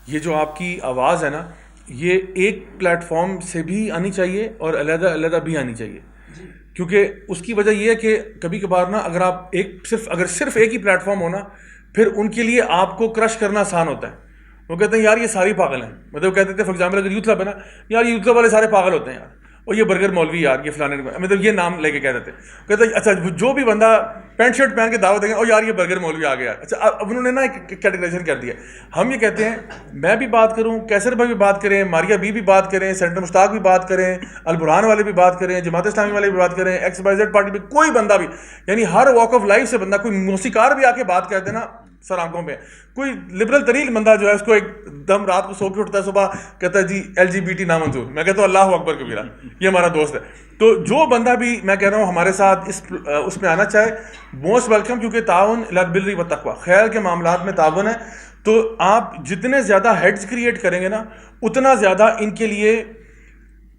یہ جو آپ کی آواز ہے نا، یہ ایک پلیٹ فارم سے بھی آنی چاہیے اور علیحدہ علیحدہ بھی آنی چاہیے، کیونکہ اس کی وجہ یہ ہے کہ کبھی کبھار نا اگر آپ اگر صرف ایک ہی پلیٹ فارم ہونا، پھر ان کے لیے آپ کو کرش کرنا آسان ہوتا ہے. وہ کہتے ہیں یار یہ ساری پاگل ہیں، مطلب وہ کہتے تھے فار ایگزامپل اگر یوتھ کلب ہے نا، یار یوتھ کلب والے سارے پاگل ہوتے ہیں یار، اور یہ برگر مولوی یار، یہ فلانے، مطلب یہ نام لے کے کہتے تھے. کہتے ہیں اچھا جو بھی بندہ پینٹ شرٹ پہن کے دعوت دیں گے، اور یار یہ برگر مولوی آ گیا. اچھا اب انہوں نے نا ایک کیٹیگرائزیشن کر دیا. ہم یہ کہتے ہیں میں بھی بات کروں، کیسر بھائی بھی بات کریں، ماریا بی بھی بات کریں، سینٹر مشتاق بھی بات کریں، البرہان والے بھی بات کریں، جماعت اسلامی والے بھی بات کریں، ایکس وائی زیڈ پارٹی بھی کوئی بندہ بھی، یعنی ہر واک آف لائف سے بندہ، کوئی موسیقار بھی آ کے بات کرتے نا سر آنکھوں پہ، کوئی لبرل ترین بندہ جو ہے اس کو ایک دم رات کو سو کے اٹھتا ہے، صبح کہتا ہے جی ایل جی بی ٹی نامنظور، میں کہتا ہوں اللہ اکبر کبیرہ، یہ ہمارا دوست ہے. تو جو بندہ بھی میں کہہ رہا ہوں ہمارے ساتھ اس میں آنا چاہے، موسٹ ویلکم، کیونکہ تعاون الی البر والتقویٰ، خیر کے معاملات میں تعاون ہے. تو آپ جتنے زیادہ ہیڈز کریٹ کریں گے نا، اتنا زیادہ ان کے لیے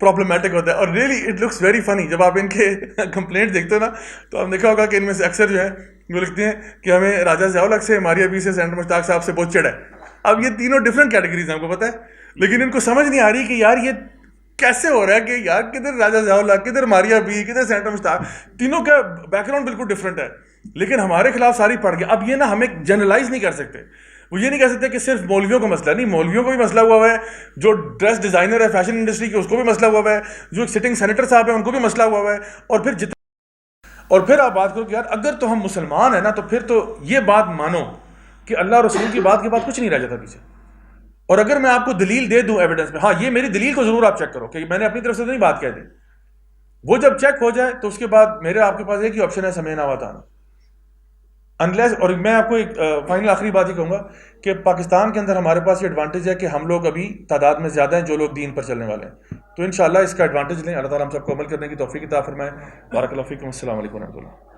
پرابلمٹک ہوتا ہے. اور really it looks very funny, جب آپ ان کے کمپلینٹ دیکھتے ہو نا، تو آپ دیکھا ہوگا کہ ان میں سے اکثر جو ہے وہ لکھتے ہیں کہ ہمیں راجہ ضیاء الحق سے، ماریا بی سے، سینٹر مشتاق صاحب سے بہت چڑ ہے. اب یہ تینوں ڈفرینٹ کیٹیگریز ہیں، آپ کو پتہ ہے، لیکن ان کو سمجھ نہیں آ رہی کہ یار یہ کیسے ہو رہا ہے کہ یار کدھر راجہ ضیاء الحق، کدھر ماریا بی، کدھر سینٹر مشتاق، تینوں کا بیک گراؤنڈ بالکل ڈفرینٹ ہے، لیکن ہمارے خلاف ساری پڑ گئی. اب یہ نا ہمیں جنرلائز نہیں کر سکتے، وہ یہ نہیں کہہ سکتے کہ صرف مولویوں کو مسئلہ نہیں، مولویوں کو بھی مسئلہ ہوا ہے، جو ڈریس ڈیزائنر ہے فیشن انڈسٹری کے اس کو بھی مسئلہ ہوا ہے، جو ایک سٹنگ سینیٹر صاحب ہیں ان کو بھی مسئلہ ہوا ہے. اور پھر آپ بات کرو کہ یار اگر تو ہم مسلمان ہیں نا، تو پھر تو یہ بات مانو کہ اللہ اور رسول کی بات کے بعد کچھ نہیں رہ جاتا پیچھے. اور اگر میں آپ کو دلیل دے دوں ایویڈنس میں، ہاں یہ میری دلیل کو ضرور آپ چیک کرو کہ میں نے اپنی طرف سے تو نہیں بات کہہ دی. وہ جب چیک ہو جائے تو اس کے بعد میرے آپ کے پاس ایک ہی آپشن ہے، سمعنا واطعنا. انلیس، اور میں آپ کو ایک فائنل آخری بات ہی کہوں گا کہ پاکستان کے اندر ہمارے پاس یہ ایڈوانٹیج ہے کہ ہم لوگ ابھی تعداد میں زیادہ ہیں جو لوگ دین پر چلنے والے ہیں. تو انشاءاللہ اس کا ایڈوانٹیج لیں. اللہ تعالیٰ ہم سب کو عمل کرنے کی توفیق عطا فرمائے. بارک اللہ فیکم. السلام علیکم و رحمۃ اللہ.